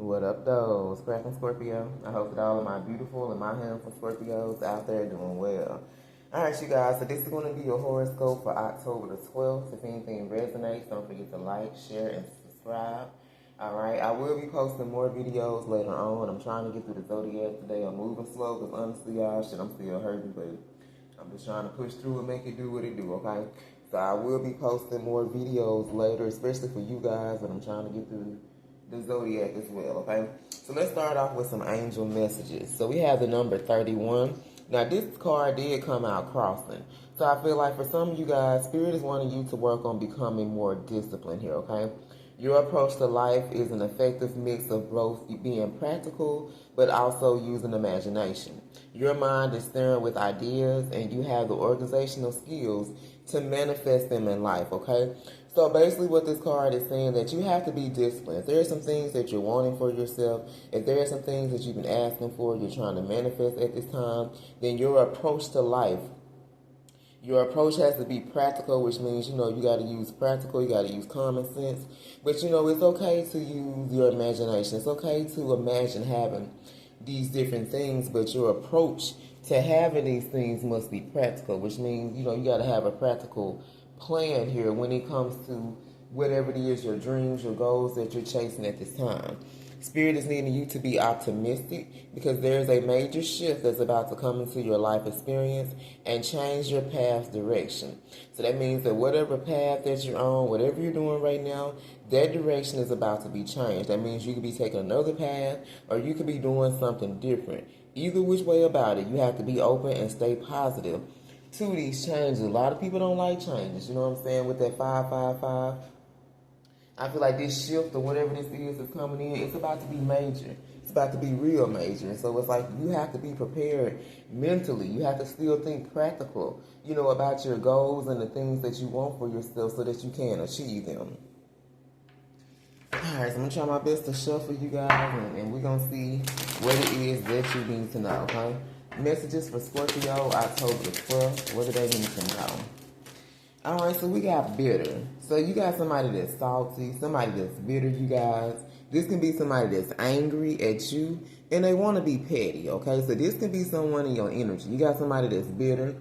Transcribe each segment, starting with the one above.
What up, though? It's cracking Scorpio. I hope that all of my beautiful and my handsome Scorpios out there doing well. Alright, you guys, so this is going to be your horoscope for October the 12th. If anything resonates, don't forget to like, share, and subscribe. Alright, I will be posting more videos later on. I'm trying to get through the Zodiac today. I'm moving slow because honestly, y'all, I'm still hurting, but I'm just trying to push through and make it do what it do, okay? So I will be posting more videos later, especially for you guys, and I'm trying to get through the Zodiac as well, okay? So let's start off with some angel messages. So we have the number 31. Now this card did come out crossing. So I feel like for some of you guys, Spirit is wanting you to work on becoming more disciplined here, okay? Your approach to life is an effective mix of both being practical, but also using imagination. Your mind is stirring with ideas, and you have the organizational skills to manifest them in life, okay? So basically what this card is saying that you have to be disciplined. If there are some things that you're wanting for yourself, if there are some things that you've been asking for, you're trying to manifest at this time, then your approach to life, your approach has to be practical, which means, you got to use practical, you got to use common sense. But, it's okay to use your imagination. It's okay to imagine having these different things, but your approach to having these things must be practical, which means, you got to have a practical plan here when it comes to whatever it is, your dreams, your goals that you're chasing at this time. Spirit is needing you to be optimistic because there's a major shift that's about to come into your life experience and change your path direction. So that means that whatever path that you're on, whatever you're doing right now, that direction is about to be changed. That means you could be taking another path or you could be doing something different. Either which way about it, you have to be open and stay positive to these changes. A lot of people don't like changes, you know what I'm saying, with that 555. I feel like this shift or whatever this is coming in, it's about to be major. It's about to be real major. So it's like you have to be prepared mentally. You have to still think practical, about your goals and the things that you want for yourself so that you can achieve them. Alright, so I'm going to try my best to shuffle you guys, and we're going to see what it is that you need to know, okay? Messages for Scorpio, October the 12th. What do they need to know? Alright, so we got bitter. So you got somebody that's salty, somebody that's bitter, you guys. This can be somebody that's angry at you, and they want to be petty, okay? So this can be someone in your energy. You got somebody that's bitter.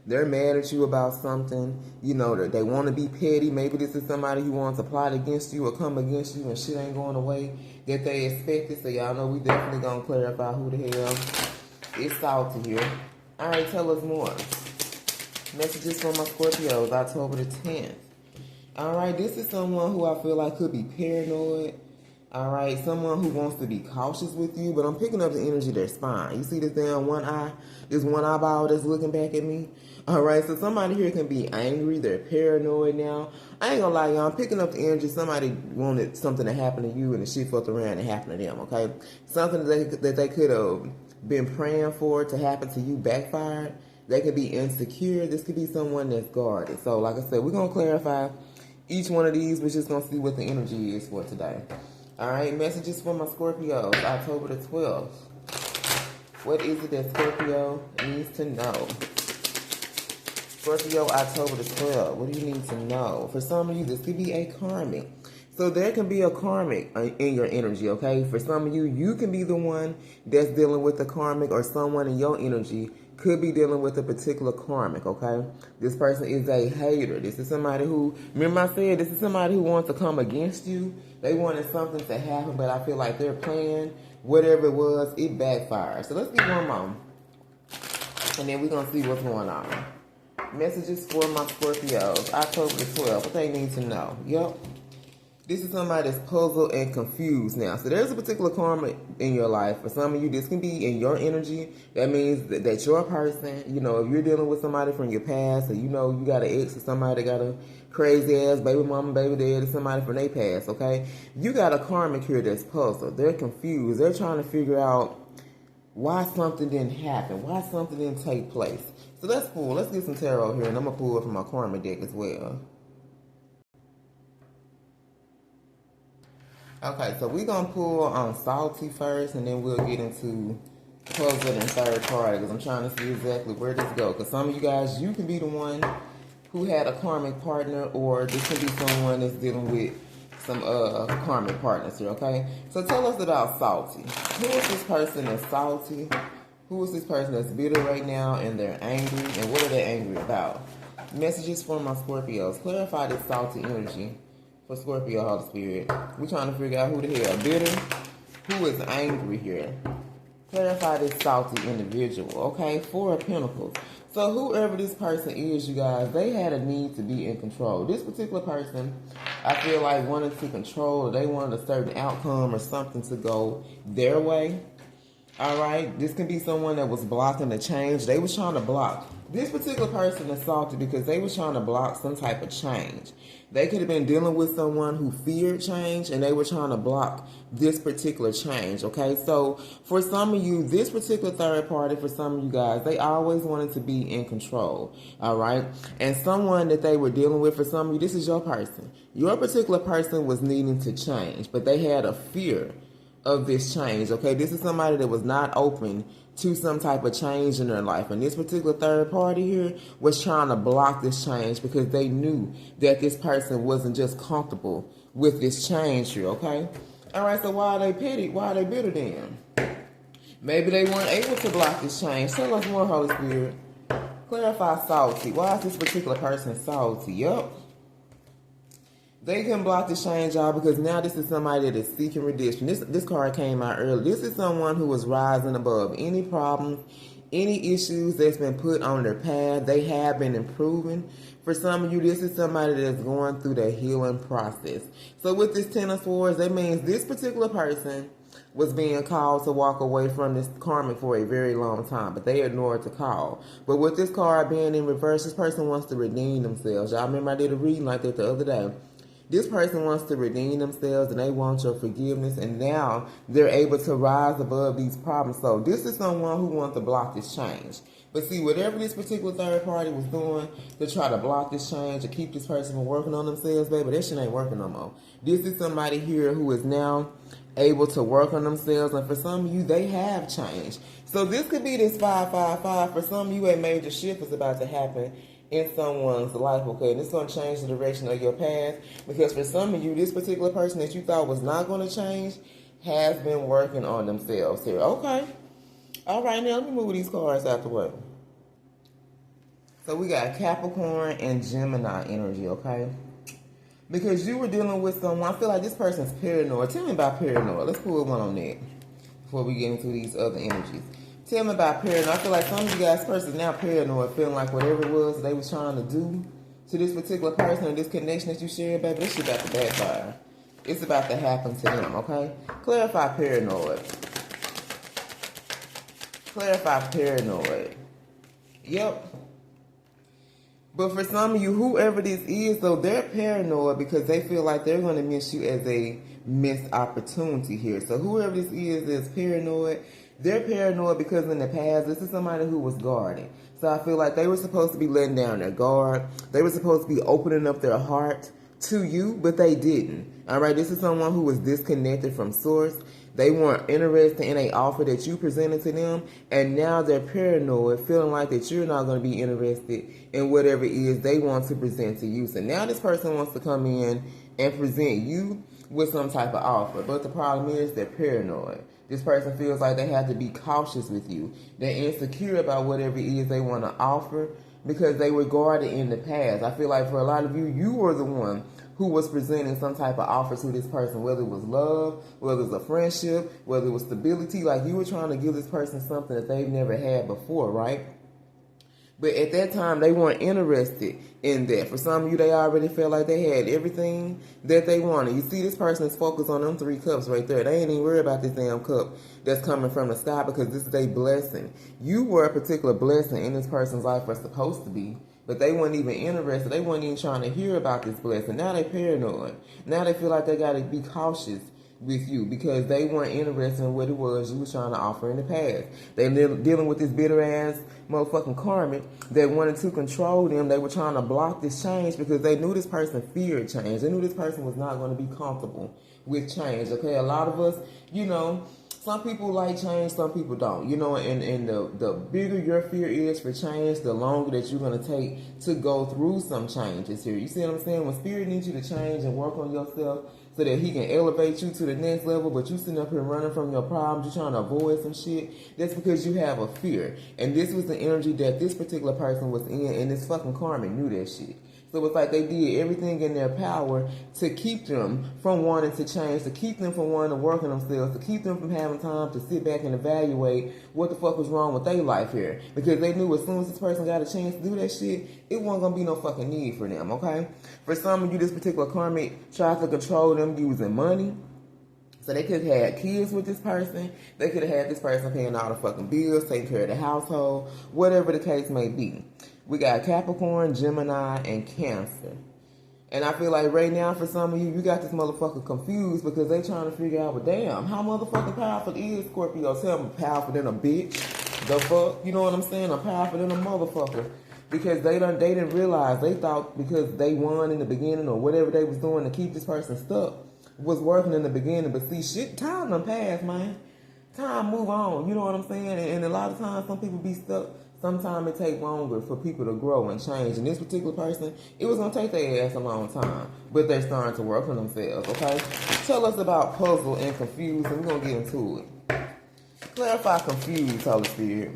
They're mad at you about something. They want to be petty. Maybe this is somebody who wants to plot against you or come against you and shit ain't going the way that they expected. So y'all know we definitely going to clarify who the hell is salty here. Alright, tell us more. Messages from my Scorpios, October the 10th. Alright, this is someone who I feel like could be paranoid. Alright, someone who wants to be cautious with you, but I'm picking up the energy that's fine. You see this damn one eye, this one eyeball that's looking back at me? Alright, so somebody here can be angry, they're paranoid now. I ain't gonna lie, y'all, I'm picking up the energy. Somebody wanted something to happen to you and the shit flipped around and happened to them, okay? Something that they could have been praying for to happen to you backfired. They could be insecure. This could be someone that's guarded. So, like I said, we're going to clarify each one of these. We're just going to see what the energy is for today. All right, messages for my Scorpios, October the 12th. What is it that Scorpio needs to know? Scorpio, October the 12th. What do you need to know? For some of you, this could be a karmic. So there can be a karmic in your energy, okay? For some of you, you can be the one that's dealing with the karmic, or someone in your energy could be dealing with a particular karmic, okay? This person is a hater. This is somebody who, remember I said, this is somebody who wants to come against you. They wanted something to happen, but I feel like their plan, whatever it was, it backfired. So let's get one more. And then we're going to see what's going on. Messages for my Scorpios, October the 12th. What they need to know. Yep. This is somebody that's puzzled and confused now. So there's a particular karma in your life. For some of you, this can be in your energy. That means that your person, if you're dealing with somebody from your past, or you got an ex or somebody that got a crazy ass baby mama, baby dad, or somebody from their past, okay? You got a karmic here that's puzzled. They're confused. They're trying to figure out why something didn't happen, why something didn't take place. So let's pull. Let's get some tarot here, and I'm going to pull it from my karma deck as well. Okay, so we're going to pull on salty first, and then we'll get into puzzled and third party, because I'm trying to see exactly where this goes. Because some of you guys, you can be the one who had a karmic partner, or this can be someone that's dealing with some karmic partners here, okay? So tell us about salty. Who is this person that's salty? Who is this person that's bitter right now and they're angry? And what are they angry about? Messages from my Scorpios. Clarify this salty energy for Scorpio, Holy Spirit. We're trying to figure out who the hell bitter, who is angry here. Clarify this salty individual, okay? Four of Pentacles. So whoever this person is, you guys, they had a need to be in control. This particular person, I feel like, wanted to control, or they wanted a certain outcome or something to go their way. All right? This can be someone that was blocking the change. They was trying to block. This particular person is salty because they was trying to block some type of change. They could have been dealing with someone who feared change, and they were trying to block this particular change, okay? So for some of you, this particular third party, for some of you guys, they always wanted to be in control, all right? And someone that they were dealing with, for some of you, this is your person. Your particular person was needing to change, but they had a fear of this change, okay? This is somebody that was not open to some type of change in their life. And this particular third party here was trying to block this change because they knew that this person wasn't just comfortable with this change here, okay? All right, so why are they petty? Why are they bitter then? Maybe they weren't able to block this change. Tell us more, Holy Spirit. Clarify salty. Why is this particular person salty? Yup. They can block the change, y'all, because now this is somebody that is seeking redemption. This card came out early. This is someone who was rising above any problems, any issues that's been put on their path. They have been improving. For some of you, this is somebody that's going through the healing process. So with this Ten of Swords, that means this particular person was being called to walk away from this karmic for a very long time, but they ignored the call. But with this card being in reverse, this person wants to redeem themselves. Y'all remember I did a reading like that the other day. This person wants to redeem themselves and they want your forgiveness, and now they're able to rise above these problems. So this is someone who wants to block this change. But see, whatever this particular third party was doing to try to block this change or keep this person from working on themselves, baby, that shit ain't working no more. This is somebody here who is now able to work on themselves, and for some of you, they have changed. So this could be this 555. For some of you, a major shift is about to happen in someone's life, okay? And it's going to change the direction of your path, because for some of you, this particular person that you thought was not going to change has been working on themselves here, okay? All right, now let me move these cards out the way. So we got Capricorn and Gemini energy, okay? Because you were dealing with someone, I feel like this person's paranoid. Tell me about paranoid. Let's pull one on that before we get into these other energies. Tell me about paranoid. I feel like some of you guys' person now paranoid, feeling like whatever it was they was trying to do to this particular person and this connection that you shared, baby, this shit about to backfire. It's about to happen to them, okay? Clarify paranoid. Clarify paranoid. Yep. But for some of you, whoever this is, though, they're paranoid because they feel like they're going to miss you as a missed opportunity here. So whoever this is paranoid. They're paranoid because in the past, this is somebody who was guarded. So I feel like they were supposed to be letting down their guard. They were supposed to be opening up their heart to you, but they didn't. All right, this is someone who was disconnected from source. They weren't interested in an offer that you presented to them, and now they're paranoid, feeling like that you're not going to be interested in whatever it is they want to present to you. So now this person wants to come in and present you with some type of offer, but the problem is they're paranoid. This person feels like they have to be cautious with you. They're insecure about whatever it is they want to offer because they were guarded in the past. I feel like for a lot of you, you were the one who was presenting some type of offer to this person, whether it was love, whether it was a friendship, whether it was stability. Like you were trying to give this person something that they've never had before, right? But at that time, they weren't interested in that. For some of you, they already felt like they had everything that they wanted. You see, this person is focused on them 3 cups right there. They ain't even worried about this damn cup that's coming from the sky because this is a blessing. You were a particular blessing in this person's life, or supposed to be. But they weren't even interested. They weren't even trying to hear about this blessing. Now they're paranoid. Now they feel like they got to be cautious with you because they weren't interested in what it was you was trying to offer in the past. They dealing with this bitter ass motherfucking karmic that wanted to control them. They were trying to block this change because they knew this person feared change. They knew this person was not going to be comfortable with change. Okay, a lot of us, you know, some people like change, some people don't. You know, and the bigger your fear is for change, the longer that you're going to take to go through some changes here. You see what I'm saying? When spirit needs you to change and work on yourself, so that he can elevate you to the next level, but you sitting up here running from your problems, you trying to avoid some shit, that's because you have a fear. And this was the energy that this particular person was in, and this fucking Karmic knew that shit. So it's like they did everything in their power to keep them from wanting to change, to keep them from wanting to work on themselves, to keep them from having time to sit back and evaluate what the fuck was wrong with their life here. Because they knew as soon as this person got a chance to do that shit, it wasn't going to be no fucking need for them, okay? For some of you, this particular Karmic tried to control them using money. So they could have had kids with this person. They could have had this person paying all the fucking bills, taking care of the household, whatever the case may be. We got Capricorn, Gemini, and Cancer. And I feel like right now, for some of you, you got this motherfucker confused because they trying to figure out, well, damn, how motherfucking powerful is Scorpio? Tell me, powerful than a bitch? The fuck? You know what I'm saying? I'm powerful than a motherfucker. Because they didn't realize, they thought because they won in the beginning or whatever they was doing to keep this person stuck was working in the beginning. But see, shit, time done passed, man. Time move on. You know what I'm saying? And a lot of times, some people be stuck. Sometimes it takes longer for people to grow and change. And this particular person, it was going to take their ass a long time. But they're starting to work on themselves, okay? Tell us about puzzle and confused, and we're going to get into it. Clarify confused, Holy Spirit.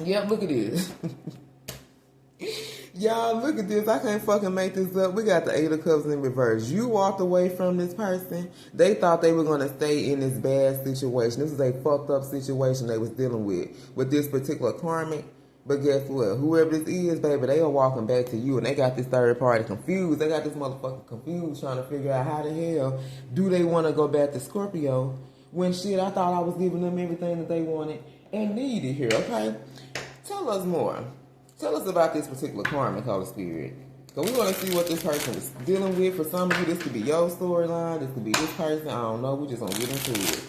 Yep, look at this. Y'all, look at this. I can't fucking make this up. We got the Eight of Cups in reverse. You walked away from this person. They thought they were going to stay in this bad situation. This is a fucked up situation they was dealing with this particular Karmic. But guess what? Whoever this is, baby, they are walking back to you. And they got this third party confused. They got this motherfucker confused trying to figure out how the hell do they want to go back to Scorpio when shit, I thought I was giving them everything that they wanted and needed here, okay? Tell us more. Tell us about this particular Karmic, Holy Spirit. Because we want to see what this person is dealing with. For some of you, this could be your storyline. This could be this person. I don't know. We just going to get into it.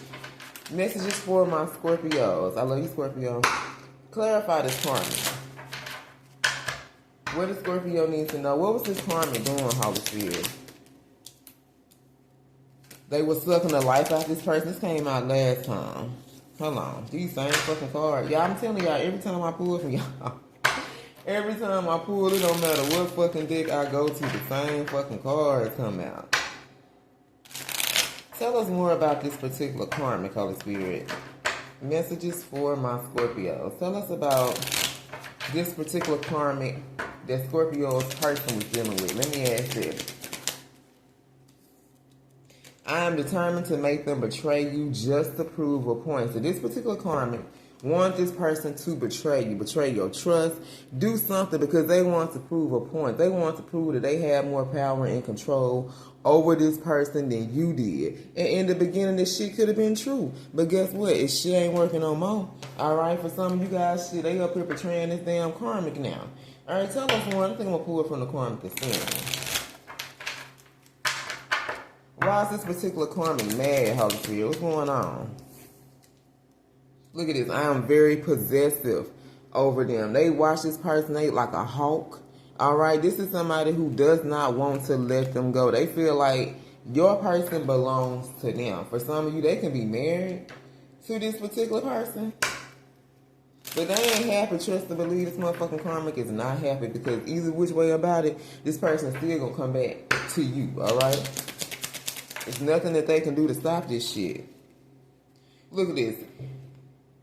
Messages for my Scorpios. I love you, Scorpio. Clarify this Karmic. What does Scorpio need to know? What was this Karmic doing, Holy Spirit? They were sucking the life out of this person. This came out last time. Hold on. These same fucking cards. Y'all, I'm telling y'all, every time I pull from y'all... Every time I pull, it don't matter what fucking deck I go to, the same fucking cards come out. Tell us more about this particular Karmic, Holy Spirit. Messages for my Scorpios. Tell us about this particular Karmic that Scorpio's person was dealing with. Let me ask this. I am determined to make them betray you just to prove a point. So this particular Karmic want this person to betray you, betray your trust, do something because they want to prove a point. They want to prove that they have more power and control over this person than you did. And in the beginning, this shit could have been true. But guess what? It shit ain't working no more. All right, for some of you guys, shit, they up here betraying this damn Karmic now. All right, tell us one. I think I'm going to pull it from the Karmic that's why is this particular Karmic mad, Holy Spirit? What's going on? Look at this. I am very possessive over them. They watch this person like a hawk. All right. This is somebody who does not want to let them go. They feel like your person belongs to them. For some of you, they can be married to this particular person. But they ain't happy. Trust to believe this motherfucking Karmic is not happy because either which way about it, this person still gonna come back to you. All right. There's nothing that they can do to stop this shit. Look at this.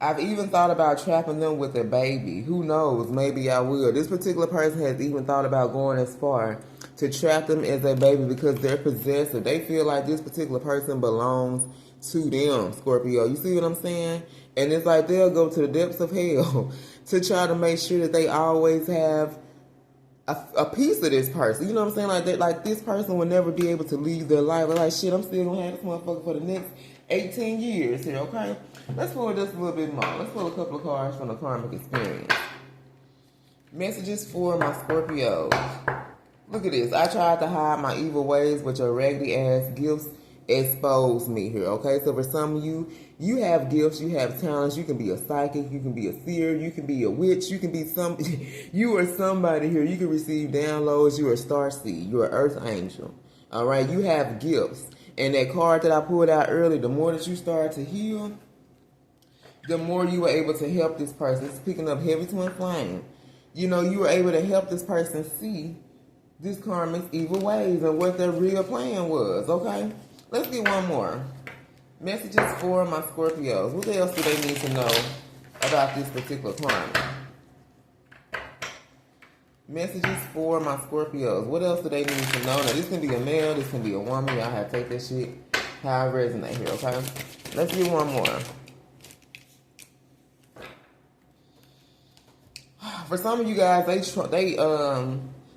I've even thought about trapping them with a baby. Who knows? Maybe I will. This particular person has even thought about going as far to trap them as a baby because they're possessive. They feel like this particular person belongs to them, Scorpio. You see what I'm saying? And it's like they'll go to the depths of hell to try to make sure that they always have a piece of this person. You know what I'm saying? Like this person will never be able to leave their life. Like, shit, I'm still going to have this motherfucker for the next 18 years here, okay? Let's pull just a little bit more. Let's pull a couple of cards from the Karmic experience. Messages for my Scorpios. Look at this. I tried to hide my evil ways, but your raggedy ass gifts expose me here, okay? So for some of you, you have gifts, you have talents. You can be a psychic, you can be a seer, you can be a witch, you can be you are somebody here. You can receive downloads. You are a starseed. You are earth angel, all right? You have gifts. And that card that I pulled out earlier, the more that you start to heal, the more you were able to help this person. It's picking up heavy twin flame. You know, you were able to help this person see this karmic's evil ways and what their real plan was, okay? Let's get one more. Messages for my Scorpios. What else do they need to know about this particular karmic? Messages for my Scorpios. What else do they need to know? Now, this can be a male, this can be a woman. Y'all have to take that shit how it resonate here, okay? Let's get one more. For some of you guys,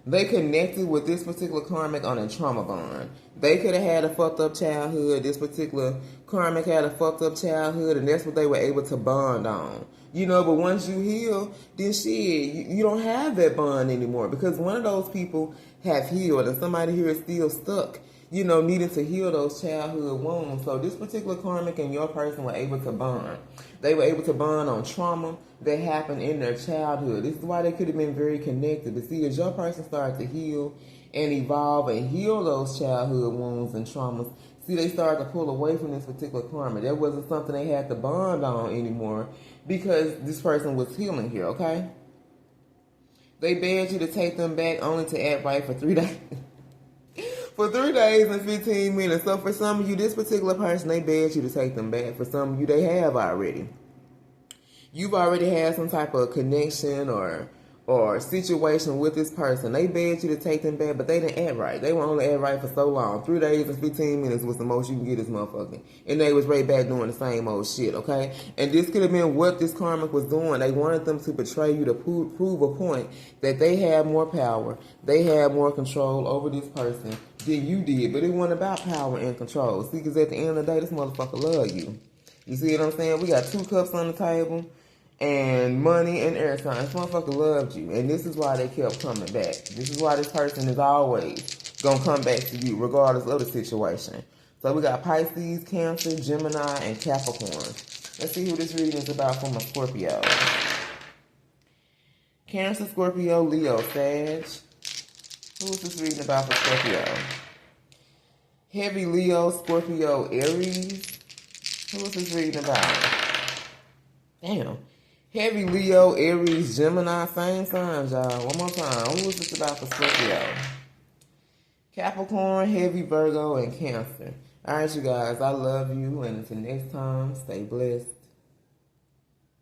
they connected with this particular karmic on a trauma bond. They could have had a fucked up childhood. This particular karmic had a fucked up childhood, and that's what they were able to bond on. You know, but once you heal, then shit, you don't have that bond anymore, because one of those people have healed, and somebody here is still stuck, you know, needing to heal those childhood wounds. So this particular karmic and your person were able to bond. They were able to bond on trauma that happened in their childhood. This is why they could have been very connected. But see, as your person started to heal and evolve and heal those childhood wounds and traumas, see, they started to pull away from this particular karma. That wasn't something they had to bond on anymore because this person was healing here, okay? They begged you to take them back only to act right for 3 days. For 3 days and 15 minutes. So for some of you, this particular person, they begged you to take them back. For some of you, they have already. You've already had some type of connection or situation with this person. They begged you to take them back, but they didn't act right. They were only act right for so long. 3 days and 15 minutes was the most you can get this motherfucker. And they was right back doing the same old shit, okay? And this could have been what this karmic was doing. They wanted them to betray you to prove a point that they had more power. They had more control over this person than you did. But it wasn't about power and control. See, because at the end of the day, this motherfucker love you. You see what I'm saying? We got 2 cups on the table. And money and airtime. This motherfucker loved you. And this is why they kept coming back. This is why this person is always going to come back to you, regardless of the situation. So we got Pisces, Cancer, Gemini, and Capricorn. Let's see who this reading is about for my Scorpio. Cancer, Scorpio, Leo, Sag. Who is this reading about for Scorpio? Heavy Leo, Scorpio, Aries. Who is this reading about? Damn. Heavy Leo, Aries, Gemini, same signs, y'all. One more time. Who is this about for Scorpio? Capricorn, Heavy, Virgo, and Cancer. All right, you guys. I love you. And until next time, stay blessed.